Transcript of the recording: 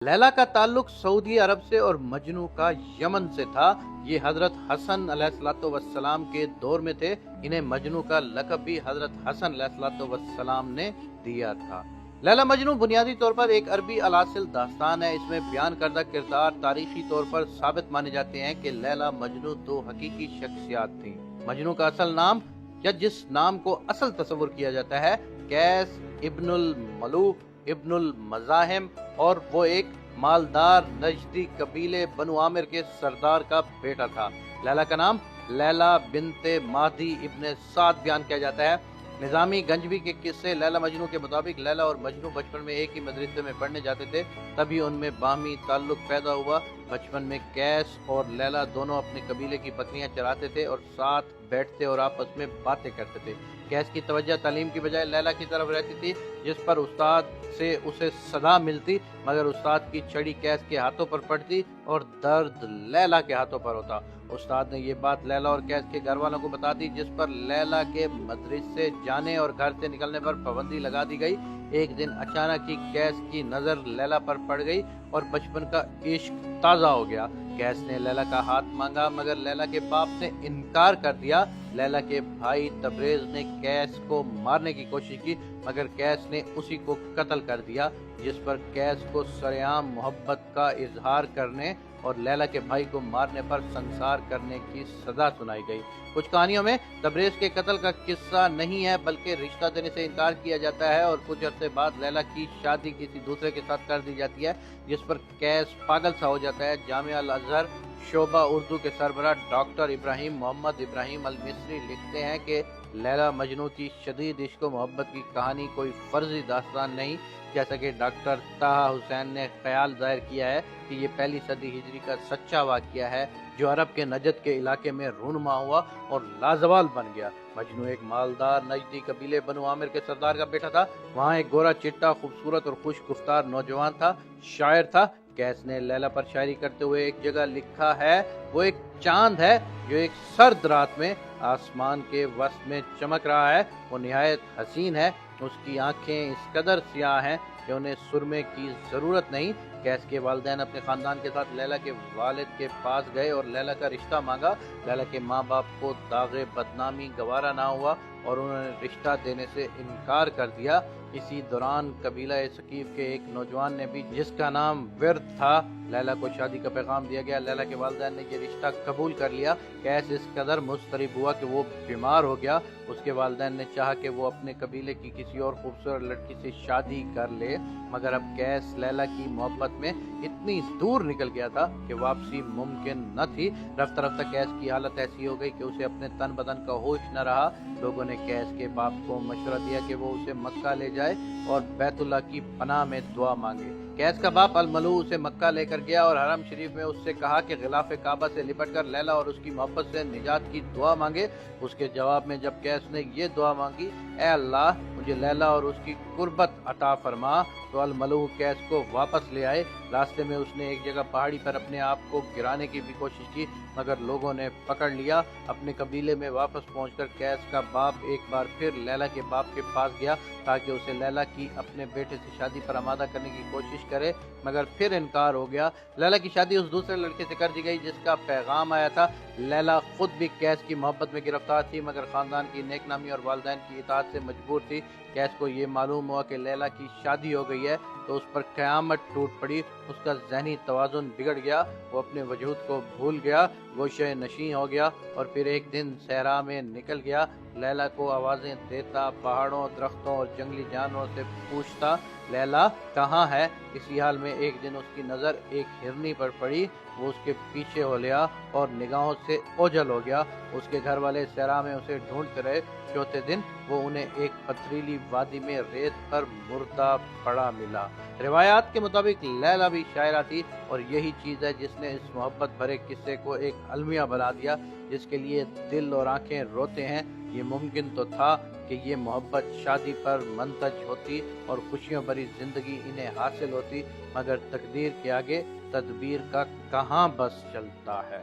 لیلا کا تعلق سعودی عرب سے اور مجنو کا یمن سے تھا۔ یہ حضرت حسن علیہ السلام کے دور میں تھے۔ انہیں مجنو کا لقب بھی حضرت حسن علیہ السلام نے دیا تھا۔ لیلا مجنو بنیادی طور پر ایک عربی الاصل داستان ہے۔ اس میں بیان کردہ کردار تاریخی طور پر ثابت مانے جاتے ہیں کہ لیلا مجنو دو حقیقی شخصیات تھیں۔ مجنو کا اصل نام یا جس نام کو اصل تصور کیا جاتا ہے قیس ابن الملوک ابن المزاحم، اور وہ ایک مالدار نجدی قبیلے بنو عامر کے سردار کا بیٹا تھا۔ لیلا کا نام لیلا بنت مہدی ابن سعد بیان کیا جاتا ہے۔ نظامی گنجوی کے قصے لیلا مجنو کے مطابق لیلا اور مجنو بچپن میں ایک ہی مدرسے میں پڑھنے جاتے تھے، تبھی ان میں باہمی تعلق پیدا ہوا۔ بچپن میں قیس اور لیلا دونوں اپنے قبیلے کی بکریاں چراتے تھے اور ساتھ بیٹھتے اور آپس میں باتیں کرتے تھے۔ قیس کی توجہ تعلیم کی بجائے لیلا کی طرف رہتی تھی، جس پر استاد سے اسے صدا ملتی، مگر استاد کی چھڑی قیس کے ہاتھوں پر پڑتی اور درد لیلا کے ہاتھوں پر ہوتا۔ استاد نے یہ بات لیلا اور قیس کے گھر والوں کو بتا دی، جس پر لیلا کے مدرسے جانے اور گھر سے نکلنے پر پابندی لگا دی گئی۔ ایک دن اچانک ہی قیس کی نظر لیلا پر پڑ گئی اور بچپن کا عشق تازہ ہو گیا۔ قیس نے لیلا کا ہاتھ مانگا، مگر لیلا کے باپ نے انکار کر دیا۔ لیلا کے بھائی تبریز نے قیس کو مارنے کی کوشش کی، مگر قیس نے اسی کو قتل کر دیا، جس پر قیس کو سرعام محبت کا اظہار کرنے اور لیلا کے بھائی کو مارنے پر سنسار کرنے کی سزا سنائی گئی۔ کچھ کہانیوں میں تبریز کے قتل کا قصہ نہیں ہے، بلکہ رشتہ دینے سے انکار کیا جاتا ہے اور کچھ عرصے بعد لیلا کی شادی کسی دوسرے کے ساتھ کر دی جاتی ہے، جس پر قیس پاگل سا ہو جاتا ہے۔ جامعہ الازہر شعبہ اردو کے سربراہ ڈاکٹر ابراہیم محمد ابراہیم المصری لکھتے ہیں کہ لیلا مجنو کی شدید عشق و محبت کی کہانی کوئی فرضی داستان نہیں، جیسا کہ ڈاکٹر طہ حسین نے خیال ظاہر کیا ہے کہ یہ پہلی صدی ہجری کا سچا واقعہ ہے جو عرب کے نجد کے علاقے میں رونما ہوا اور لازوال بن گیا۔ مجنو ایک مالدار نجدی قبیلے بنو عامر کے سردار کا بیٹا تھا۔ وہاں ایک گورا چٹا خوبصورت اور خوش گفتار نوجوان تھا، شاعر تھا۔ قیس نے لیلا پر شاعری کرتے ہوئے ایک جگہ لکھا ہے، وہ ایک چاند ہے جو ایک سرد رات میں آسمان کے وسط میں چمک رہا ہے، وہ نہایت حسین ہے، اس کی آنکھیں اس قدر سیاہ ہیں کہ انہیں سرمے کی ضرورت نہیں۔ قیس کے والدین اپنے خاندان کے ساتھ لیلا کے والد کے پاس گئے اور لیلا کا رشتہ مانگا۔ لیلا کے ماں باپ کو داغ بدنامی گوارا نہ ہوا اور انہوں نے رشتہ دینے سے انکار کر دیا۔ اسی دوران قبیلہ ثقیف کے ایک نوجوان نے بھی، جس کا نام ورد تھا، لیلا کو شادی کا پیغام دیا گیا۔ لیلا کے والدین نے یہ رشتہ قبول کر لیا۔ قیس اس قدر مضطرب ہوا کہ وہ بیمار ہو گیا۔ اس کے والدین نے چاہا کہ وہ اپنے قبیلے کی کسی اور خوبصورت لڑکی سے شادی کر لے، مگر اب قیس لیلا کی محبت میں اتنی دور نکل گیا تھا کہ واپسی ممکن نہ تھی۔ رفتہ رفتہ قیس کی حالت ایسی ہو گئی کہ اسے اپنے تن بدن کا ہوش نہ رہا۔ لوگوں نے قیس کے باپ کو مشورہ دیا کہ وہ اسے مکہ لے جائے اور بیت اللہ کی پناہ میں دعا مانگے۔ قیس کا باپ الملو اسے مکہ لے کر گیا اور حرم شریف میں اس سے کہا کہ غلاف کعبہ سے لپٹ کر لیلا اور اس کی محبت سے نجات کی دعا مانگے۔ اس کے جواب میں جب قیس نے یہ دعا مانگی، اے اللہ مجھے لیلا اور اس کی قربت عطا فرما، تو الملو قیس کو واپس لے آئے۔ راستے میں اس نے ایک جگہ پہاڑی پر اپنے آپ کو گرانے کی بھی کوشش کی، مگر لوگوں نے پکڑ لیا۔ اپنے قبیلے میں واپس پہنچ کر قیس کا باپ ایک بار پھر لیلا کے باپ کے پاس گیا تاکہ اسے لیلا کی اپنے بیٹے سے شادی پر آمادہ کرنے کی کوشش کرے، مگر پھر انکار ہو گیا۔ لیلا کی شادی اس دوسرے لڑکے سے کر دی گئی جس کا پیغام آیا تھا۔ لیلا خود بھی قیس کی محبت میں گرفتار تھی، مگر خاندان کی نیک نامی اور والدین کی اطاعت سے مجبور تھی۔ قیس کو یہ معلوم ہوا کہ لیلا کی شادی ہو گئی ہے تو اس پر قیامت ٹوٹ پڑی۔ اس کا ذہنی توازن بگڑ گیا، وہ اپنے وجود کو بھول گیا، گوشہ نشیں ہو گیا اور پھر ایک دن صحرا میں نکل گیا۔ لیلا کو آوازیں دیتا، پہاڑوں، درختوں اور جنگلی جانوروں سے پوچھتا، لیلا کہاں ہے؟ اسی حال میں ایک دن اس کی نظر ایک ہرنی پر پڑی۔ وہ اس کے پیچھے ہو لیا اور نگاہوں سے اوجھل ہو گیا۔ اس کے گھر والے صحرا میں اسے ڈھونڈتے رہے۔ چوتھے دن وہ انہیں ایک پتھریلی وادی میں ریت پر مردہ پڑا ملا۔ روایات کے مطابق لیلا بھی شاعرہ تھی اور یہی چیز ہے جس نے اس محبت بھرے قصے کو ایک المیہ بنا دیا جس کے لیے دل اور آنکھیں روتے ہیں۔ یہ ممکن تو تھا کہ یہ محبت شادی پر منتج ہوتی اور خوشیوں بھری زندگی انہیں حاصل ہوتی، مگر تقدیر کے آگے تدبیر کا کہاں بس چلتا ہے۔